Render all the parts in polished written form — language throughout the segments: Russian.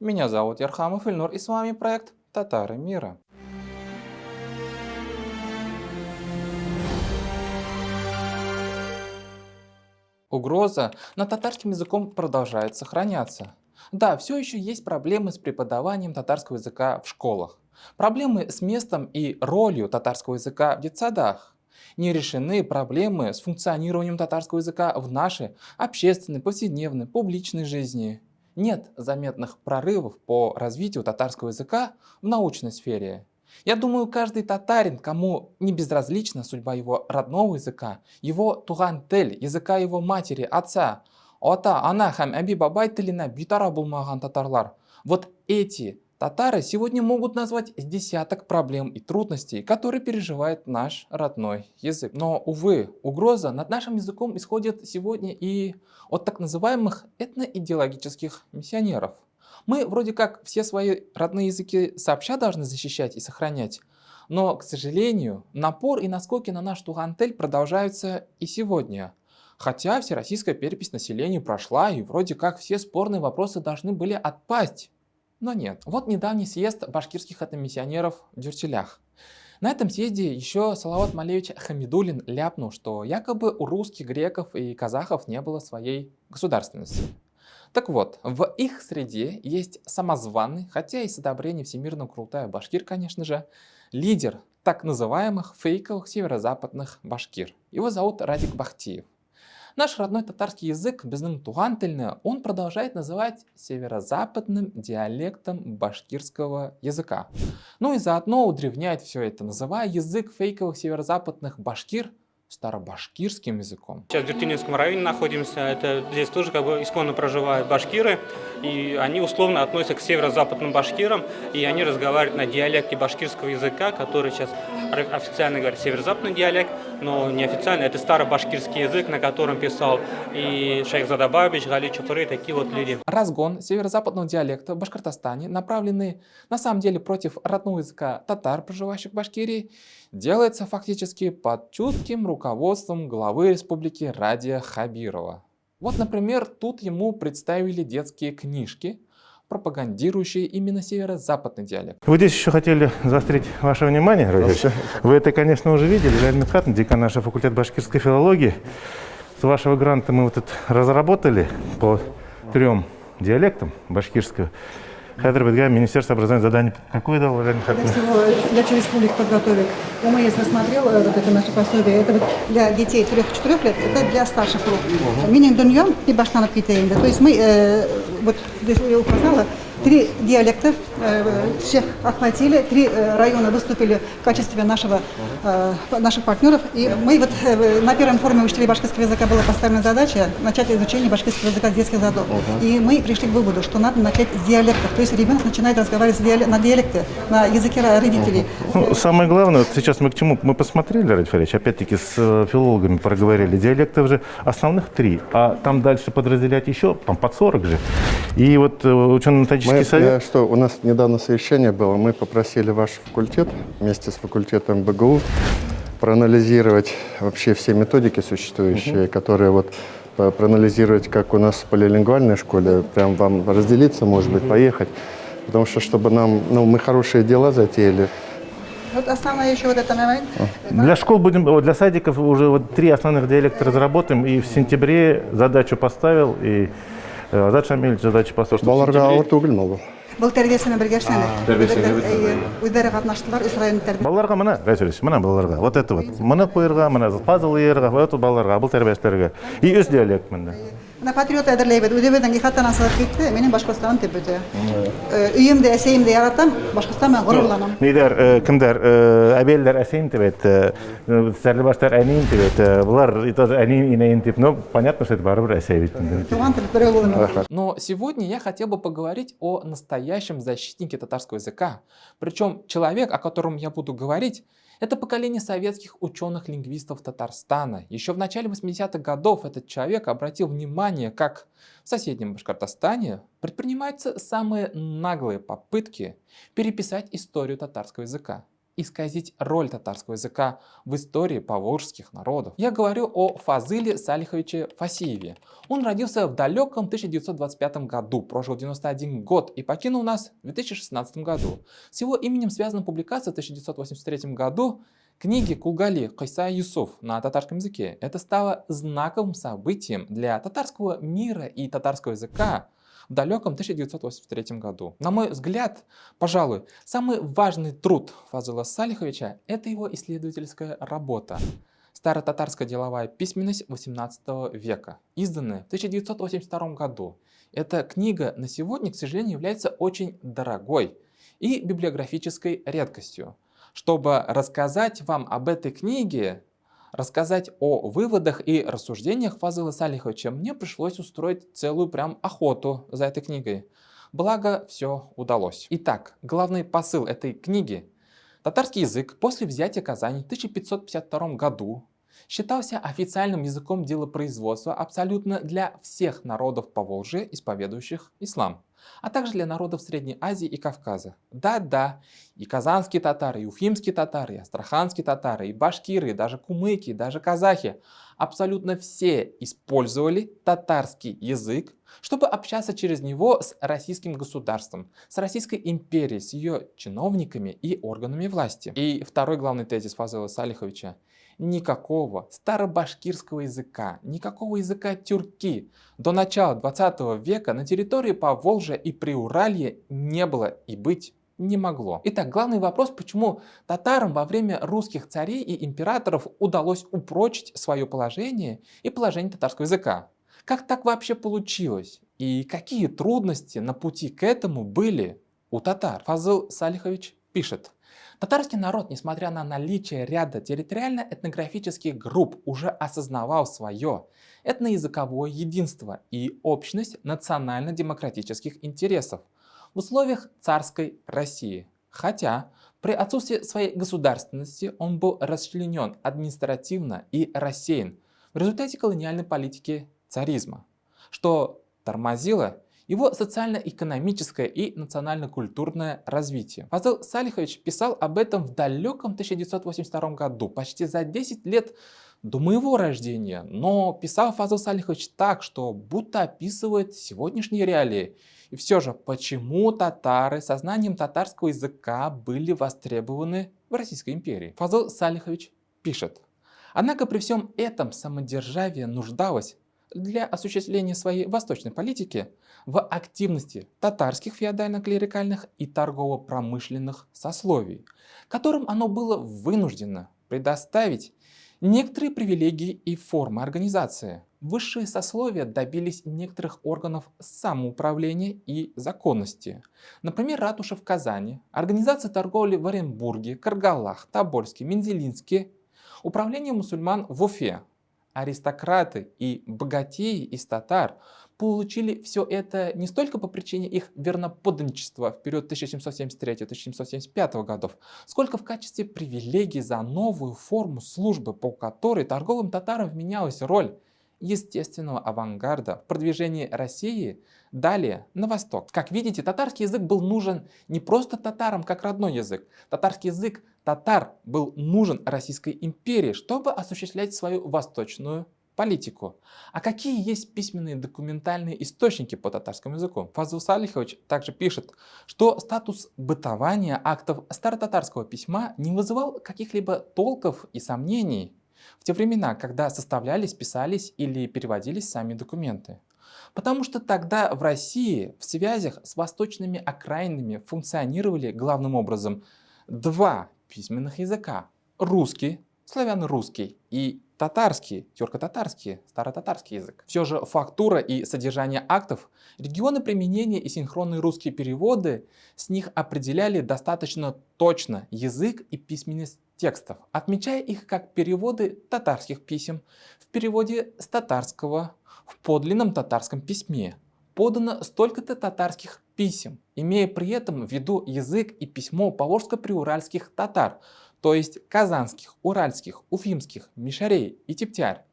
Меня зовут Ярхамов Ильнур, и с вами проект «Татары мира». Угроза над татарским языком продолжает сохраняться. Да, все еще есть проблемы с преподаванием татарского языка в школах. Проблемы с местом и ролью татарского языка в детсадах. Не решены проблемы с функционированием татарского языка в нашей общественной, повседневной, публичной жизни. Нет заметных прорывов по развитию татарского языка в научной сфере. Я думаю, каждый татарин, кому не безразлична судьба его родного языка, его туган тель, языка его матери, отца, ата, ана һәм әби бабай теленә битара булмаган татарлар. Вот эти татары сегодня могут назвать с десяток проблем и трудностей, которые переживает наш родной язык. Но, увы, угроза над нашим языком исходит сегодня и от так называемых этноидеологических миссионеров. Мы вроде как все свои родные языки сообща должны защищать и сохранять, но, к сожалению, напор и наскоки на наш тугантель продолжаются и сегодня. Хотя всероссийская перепись населения прошла, и вроде как все спорные вопросы должны были отпасть. Но нет. Вот недавний съезд башкирских этномиссионеров в Дюртюлях. На этом съезде еще Салават Малевич Хамидуллин ляпнул, что якобы у русских, греков и казахов не было своей государственности. Так вот, в их среде есть самозваный, хотя и с одобрения Всемирного Курултая башкир, конечно же, лидер так называемых фейковых северо-западных башкир. Его зовут Радик Бахтиев. Наш родной татарский язык, безнын туган тіліне, он продолжает называть северо-западным диалектом башкирского языка. Ну и заодно удревняет все это, называя язык фейковых северо-западных башкир старобашкирским языком. Сейчас в Дюртюлинском районе находимся. Здесь тоже как бы исконно проживают башкиры. И они условно относятся к северо-западным башкирам. И они разговаривают на диалекте башкирского языка, который сейчас официально говорит северо-западный диалект, но неофициально это старобашкирский язык, на котором писал и Шейх Задабабич, Гали Чухры, такие вот люди. Разгон северо-западного диалекта в Башкортостане, направленный на самом деле против родного языка татар, проживающих в Башкирии, делается фактически под чутким руководством главы республики Радия Хабирова. Вот, например, тут ему представили детские книжки, пропагандирующие именно северо-западный диалект. Вы здесь еще хотели заострить ваше внимание, Радик. Вы это, конечно, уже видели. Леонид Митхатович, декан нашего факультета башкирской филологии. С вашего гранта мы вот это разработали по 3 диалектам башкирского. Хадр Бедга, Министерство образования задание. Какое дало, Леонид Митхатович? Для всей республики подготовить. ОМС рассмотрел вот это наше пособие. Это вот для детей 3-4 лет, это для старших рук. Минин дуньем и баштанов китаем. То есть мы, вот здесь я указала, 3 диалекта всех охватили, 3 района выступили в качестве наших партнеров. И мы вот на первом форуме учителей башкирского языка была поставлена задача начать изучение башкирского языка с детских садов. И мы пришли к выводу, что надо начать с диалектов. То есть ребенок начинает разговаривать на диалекте, на языке родителей. Ну, самое главное, вот сейчас мы к чему? Мы посмотрели, Радик Фарич, опять-таки с филологами проговорили. Диалектов же основных 3, а там дальше подразделять еще под 40 же. И вот учено-методический совет... Что у нас недавно совещание было, мы попросили ваш факультет вместе с факультетом БГУ проанализировать вообще все методики существующие, которые вот проанализировать, как у нас в полилингвальной школе, прям вам разделиться, может быть, поехать, потому что чтобы нам, мы хорошие дела затеяли. Вот основное еще вот это момент. Для школ для садиков уже вот 3 основных диалекта разработаем, и в сентябре задачу поставил, и Азат Шамилевич задачу поставил, что в сентябре... Бұл тәрбиесімен бірге өздері қатынаштылар, үш район тәрбие. Балаларға мына, балаларға, вот это вот. Мына қойырға, мына пазыл ерға, вот балаларға, бұл тәрбиешілерге. И өз диалект мында. Мына патриот әдірлейбет, өдебеден ихаттан асылып кетті, менің Башқұртстаным тепеді. Үйімді, әсейімді яратам, Башқұртстанмен ғұрырланам. Нейдер, кімдер, әбелдер әсейім тепет, сәрлібаштар әнейін тепет, бұлар әнейін инейін теп, но понятно, что это барыбір әсей бет. Но сегодня я хотел бы поговорить о настоящем защитнике татарского языка. Причем человек, о котором я буду говорить, это поколение советских ученых-лингвистов Татарстана. Еще в начале 80-х годов этот человек обратил внимание, как в соседнем Башкортостане предпринимаются самые наглые попытки переписать историю татарского языка. исказить роль татарского языка в истории поволжских народов. Я говорю о Фазыле Салиховиче Фасиеве. Он родился в далеком 1925 году, прожил 91 год и покинул нас в 2016 году. С его именем связана публикация в 1983 году книги Кулгали Кайса Юсуф на татарском языке. Это стало знаковым событием для татарского мира и татарского языка в далеком 1983 году. На мой взгляд, пожалуй, самый важный труд Фазыла Салиховича – это его исследовательская работа «Старотатарская деловая письменность XVIII века», изданная в 1982 году. Эта книга на сегодня, к сожалению, является очень дорогой и библиографической редкостью. Чтобы рассказать вам об этой книге, рассказать о выводах и рассуждениях Фазыла Салиховича, мне пришлось устроить целую прям охоту за этой книгой. Благо, все удалось. Итак, главный посыл этой книги. Татарский язык после взятия Казани в 1552 году считался официальным языком делопроизводства абсолютно для всех народов Поволжья, исповедующих ислам, а также для народов Средней Азии и Кавказа. Да-да, и казанские татары, и уфимские татары, и астраханские татары, и башкиры, и даже кумыки, и даже казахи, абсолютно все использовали татарский язык, чтобы общаться через него с российским государством, с Российской империей, с ее чиновниками и органами власти. И второй главный тезис Фазыла Салиховича: никакого старобашкирского языка, никакого языка тюрки до начала 20 века на территории Поволжья и Приуралья не было и быть не могло. Итак, главный вопрос, почему татарам во время русских царей и императоров удалось упрочить свое положение и положение татарского языка? Как так вообще получилось? И какие трудности на пути к этому были у татар? Фазыл Салихович пишет: татарский народ, несмотря на наличие ряда территориально-этнографических групп, уже осознавал свое этноязыковое единство и общность национально-демократических интересов в условиях царской России. Хотя при отсутствии своей государственности он был расчленен административно и рассеян в результате колониальной политики царизма, что тормозило его социально-экономическое и национально-культурное развитие. Фазыл Салихович писал об этом в далеком 1982 году, почти за 10 лет до моего рождения, но писал Фазыл Салихович так, что будто описывает сегодняшние реалии. И все же, почему татары со знанием татарского языка были востребованы в Российской империи? Фазыл Салихович пишет: однако при всем этом самодержавие нуждалось для осуществления своей восточной политики в активности татарских феодально-клерикальных и торгово-промышленных сословий, которым оно было вынуждено предоставить некоторые привилегии и формы организации. Высшие сословия добились некоторых органов самоуправления и законности. Например, ратуша в Казани, организация торговли в Оренбурге, Каргалах, Тобольске, Мензелинске, управление мусульман в Уфе. Аристократы и богатеи из татар получили все это не столько по причине их верноподданничества в период 1773-1775 годов, сколько в качестве привилегий за новую форму службы, по которой торговым татарам вменялась роль естественного авангарда в продвижении России далее на восток. Как видите, татарский язык был нужен не просто татарам как родной язык. Татарский язык татар был нужен Российской империи, чтобы осуществлять свою восточную политику. А какие есть письменные документальные источники по татарскому языку? Фазыл Салихович также пишет, что статус бытования актов старотатарского письма не вызывал каких-либо толков и сомнений в те времена, когда составлялись, писались или переводились сами документы. Потому что тогда в России в связях с восточными окраинами функционировали главным образом два письменных языка: русский, славяно-русский, и татарский, тюрко-татарский, старотатарский язык. Все же фактура и содержание актов, регионы применения и синхронные русские переводы с них определяли достаточно точно язык и письменность текстов, отмечая их как переводы татарских писем в переводе с татарского в подлинном татарском письме. Подано столько-то татарских писем, имея при этом в виду язык и письмо поволжско-приуральских татар, то есть казанских, уральских, уфимских, мишарей и тептярь,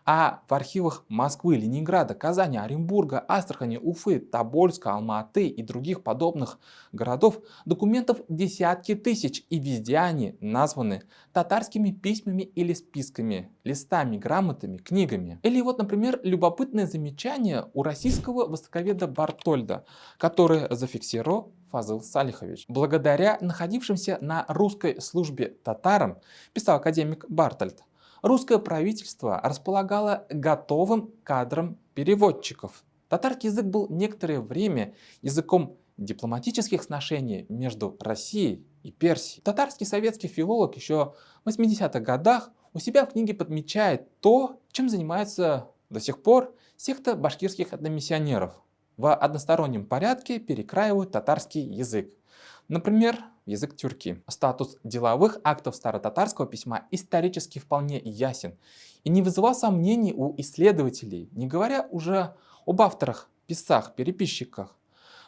А в архивах Москвы, Ленинграда, Казани, Оренбурга, Астрахани, Уфы, Тобольска, Алма-Аты и других подобных городов документов десятки тысяч, и везде они названы татарскими письмами или списками, листами, грамотами, книгами. Или вот, например, любопытное замечание у российского востоковеда Бартольда, который зафиксировал Фазыл Салихович. Благодаря находившимся на русской службе татарам, писал академик Бартольд, русское правительство располагало готовым кадром переводчиков. Татарский язык был некоторое время языком дипломатических сношений между Россией и Персией. Татарский советский филолог еще в 80-х годах у себя в книге подмечает то, чем занимается до сих пор секта башкирских этномиссионеров. В одностороннем порядке перекраивают татарский язык. Например, язык тюрки. Статус деловых актов старотатарского письма исторически вполне ясен и не вызывал сомнений у исследователей, не говоря уже об авторах, писцах, переписчиках.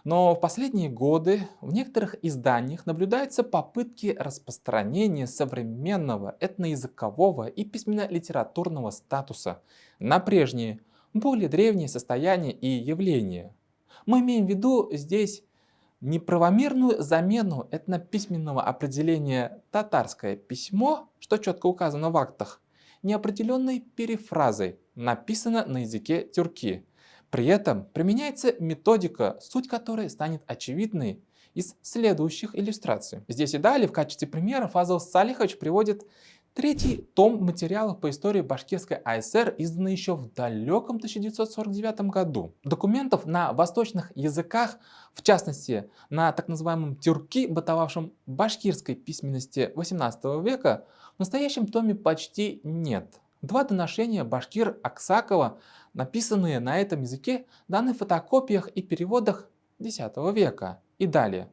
Но в последние годы в некоторых изданиях наблюдаются попытки распространения современного этноязыкового и письменно-литературного статуса на прежние, более древние состояния и явления. Мы имеем в виду здесь неправомерную замену этнописьменного определения «татарское письмо», что четко указано в актах, неопределенной перефразой «написано на языке тюрки». При этом применяется методика, суть которой станет очевидной из следующих иллюстраций. Здесь и далее в качестве примера Фазыл Салихович приводит третий том материалов по истории Башкирской АСР, изданный еще в далеком 1949 году. Документов на восточных языках, в частности на так называемом тюрки, бытовавшем башкирской письменности XVIII века, в настоящем томе почти нет. Два доношения башкир Аксакова, написанные на этом языке, даны в фотокопиях и переводах X века и далее.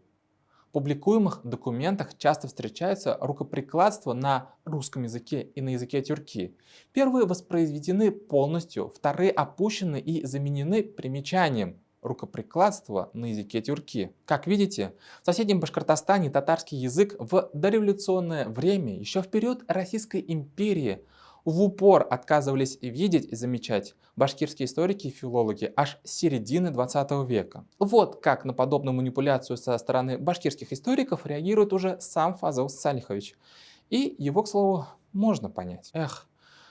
В публикуемых документах часто встречаются рукоприкладства на русском языке и на языке тюрки. Первые воспроизведены полностью, вторые опущены и заменены примечанием рукоприкладства на языке тюрки. Как видите, в соседнем Башкортостане татарский язык в дореволюционное время, еще в период Российской империи, в упор отказывались видеть и замечать башкирские историки и филологи аж с середины 20 века. Вот как на подобную манипуляцию со стороны башкирских историков реагирует уже сам Фазыл Салихович. И его, к слову, можно понять.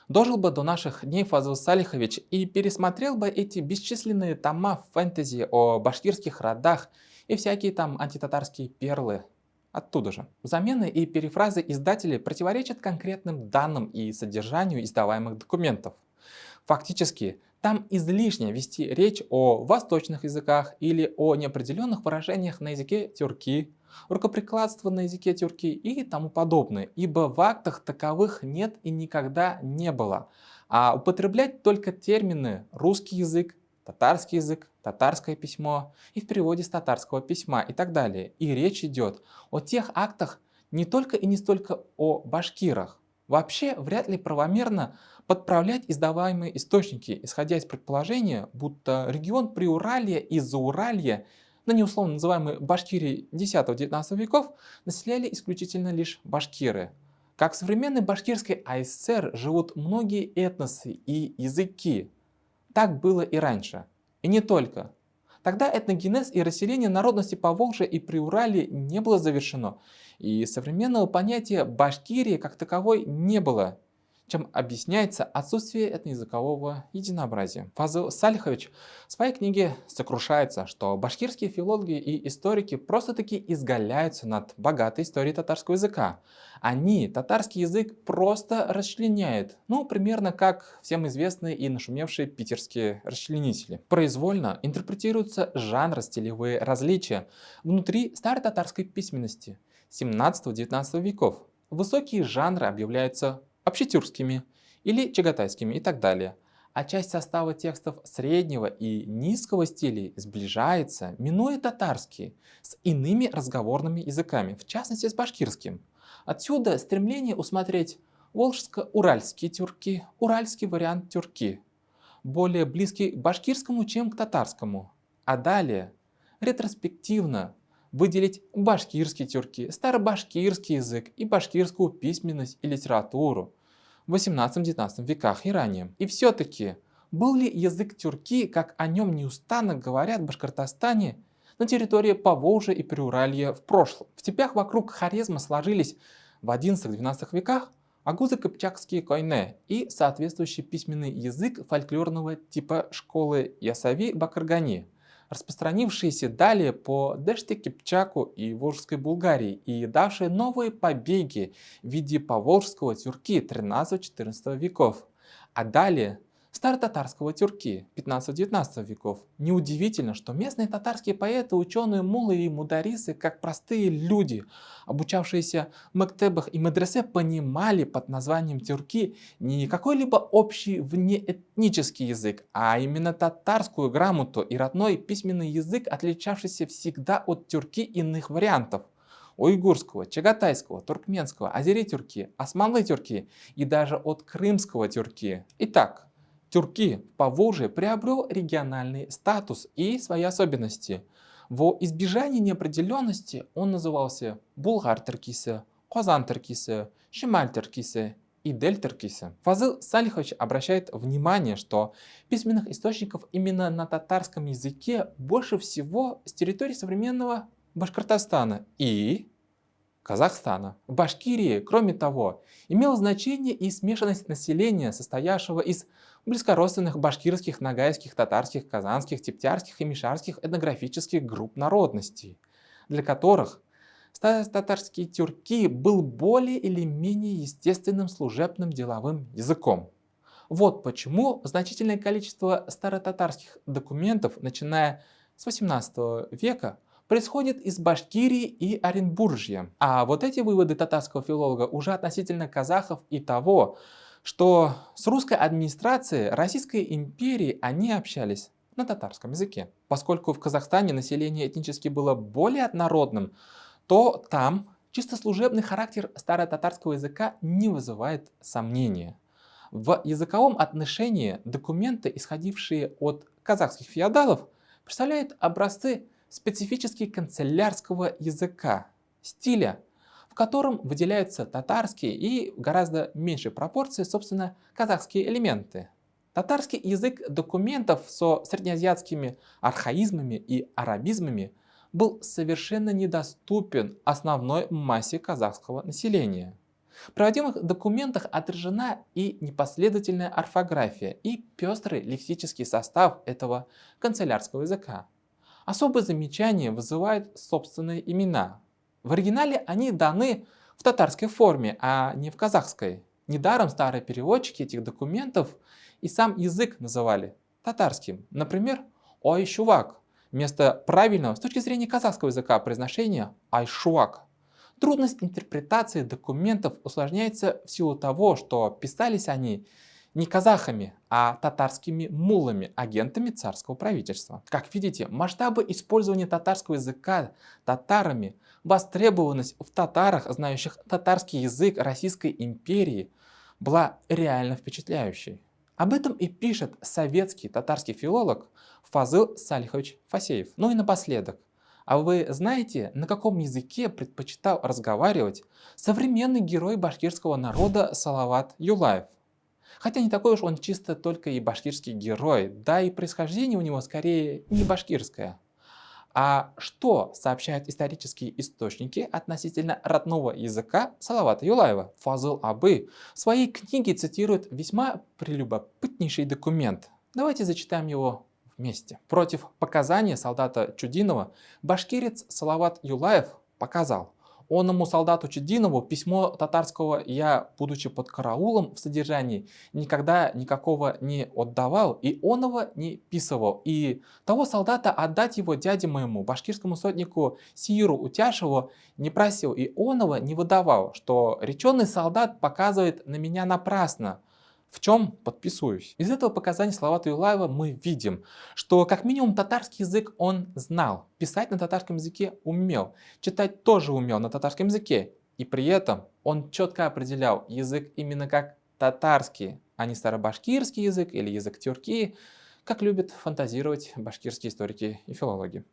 Дожил бы до наших дней Фазыл Салихович и пересмотрел бы эти бесчисленные тома фэнтези о башкирских родах и всякие там антитатарские перлы. Оттуда же. Замены и перефразы издателей противоречат конкретным данным и содержанию издаваемых документов. Фактически, там излишне вести речь о восточных языках или о неопределенных выражениях на языке тюрки, рукоприкладство на языке тюрки и тому подобное, ибо в актах таковых нет и никогда не было, а употреблять только термины «русский язык», татарский язык, татарское письмо и в переводе с татарского письма и так далее. И речь идет о тех актах не только и не столько о башкирах. Вообще вряд ли правомерно подправлять издаваемые источники, исходя из предположения, будто регион Приуралья и Зауралья, на неусловно называемые Башкирии X-XIX веков, населяли исключительно лишь башкиры. Как в современной башкирской АСР живут многие этносы и языки. Так было и раньше. И не только. Тогда этногенез и расселение народности Поволжья и Приуралья не было завершено, и современного понятия Башкирии как таковой не было, чем объясняется отсутствие этноязыкового единообразия. Фазыл Салихович в своей книге сокрушается, что башкирские филологи и историки просто-таки изгаляются над богатой историей татарского языка. Они татарский язык просто расчленяют, примерно как всем известные и нашумевшие питерские расчленители. Произвольно интерпретируются жанро-стилевые различия внутри старой татарской письменности 17-19 веков. Высокие жанры объявляются общетюркскими или чагатайскими и так далее. А часть состава текстов среднего и низкого стилей сближается, минуя татарский, с иными разговорными языками, в частности с башкирским. Отсюда стремление усмотреть волжско-уральские тюрки, уральский вариант тюрки, более близкий к башкирскому, чем к татарскому. А далее ретроспективно выделить башкирские тюрки, старобашкирский язык и башкирскую письменность и литературу, в 18-19 веках и ранее. И все-таки, был ли язык тюрки, как о нем неустанно говорят в Башкортостане, на территории Поволжья и Приуралья в прошлом? В степях вокруг Хорезма сложились в 11-12 веках агузо-кыпчакские койне и соответствующий письменный язык фольклорного типа школы Ясави-Бакыргани, распространившиеся далее по Деште, Кипчаку и Волжской Булгарии и давшие новые побеги в виде поволжского тюрки 13-14 веков, а далее старотатарского тюрки 15-19 веков. Неудивительно, что местные татарские поэты, ученые, муллы и мударисы, как простые люди, обучавшиеся в мектебах и медресе, понимали под названием тюрки не какой-либо общий внеэтнический язык, а именно татарскую грамоту и родной письменный язык, отличавшийся всегда от тюрки иных вариантов: уйгурского, чагатайского, туркменского, азери-тюрки, османлы-тюрки и даже от крымского тюрки. Итак, тюрки в Поволжье приобрел региональный статус и свои особенности. Во избежание неопределенности он назывался Булгар-Тыркисы, Казан-Тыркисы, Шималь-Тыркисы и Дель-Тыркисы. Фазыл Салихович обращает внимание, что письменных источников именно на татарском языке больше всего с территории современного Башкортостана и Казахстана. В Башкирии, кроме того, имело значение и смешанность населения, состоявшего из близкородственных башкирских, ногайских, татарских, казанских, типтярских и мишарских этнографических групп народностей, для которых старотатарский тюрки был более или менее естественным служебным деловым языком. Вот почему значительное количество старотатарских документов, начиная с 18 века, происходит из Башкирии и Оренбуржья. А вот эти выводы татарского филолога уже относительно казахов и того, что с русской администрацией Российской империи они общались на татарском языке. Поскольку в Казахстане население этнически было более однородным, то там чисто служебный характер старотатарского языка не вызывает сомнения. В языковом отношении документы, исходившие от казахских феодалов, представляют образцы специфически канцелярского языка, стиля, в котором выделяются татарские и в гораздо меньшей пропорции, собственно, казахские элементы. Татарский язык документов со среднеазиатскими архаизмами и арабизмами был совершенно недоступен основной массе казахского населения. В проводимых документах отражена и непоследовательная орфография, и пестрый лексический состав этого канцелярского языка. Особое замечание вызывают собственные имена. В оригинале они даны в татарской форме, а не в казахской. Недаром старые переводчики этих документов и сам язык называли татарским. Например, Айшувак вместо правильного с точки зрения казахского языка произношения Айшуак. Трудность интерпретации документов усложняется в силу того, что писались они не казахами, а татарскими муллами, агентами царского правительства. Как видите, масштабы использования татарского языка татарами, востребованность в татарах, знающих татарский язык Российской империи, была реально впечатляющей. Об этом и пишет советский татарский филолог Фазыл Салихович Фасеев. Ну и напоследок. А вы знаете, на каком языке предпочитал разговаривать современный герой башкирского народа Салават Юлаев? Хотя не такой уж он чисто только и башкирский герой, да и происхождение у него скорее не башкирское. А что сообщают исторические источники относительно родного языка Салавата Юлаева? Фазыл Абы в своей книге цитирует весьма прелюбопытнейший документ. Давайте зачитаем его вместе. Против показаний солдата Чудинова башкирец Салават Юлаев показал онному солдату Чудинову письмо татарского «Я, будучи под караулом в содержании, никогда никакого не отдавал и оного не писывал, и того солдата отдать его дяде моему, башкирскому сотнику Сииру Утяшеву, не просил и оного не выдавал, что реченный солдат показывает на меня напрасно, в чем подписываюсь». Из этого показания Салавата Юлаева мы видим, что как минимум татарский язык он знал, писать на татарском языке умел, читать тоже умел на татарском языке. И при этом он четко определял язык именно как татарский, а не старобашкирский язык или язык тюрки, как любят фантазировать башкирские историки и филологи.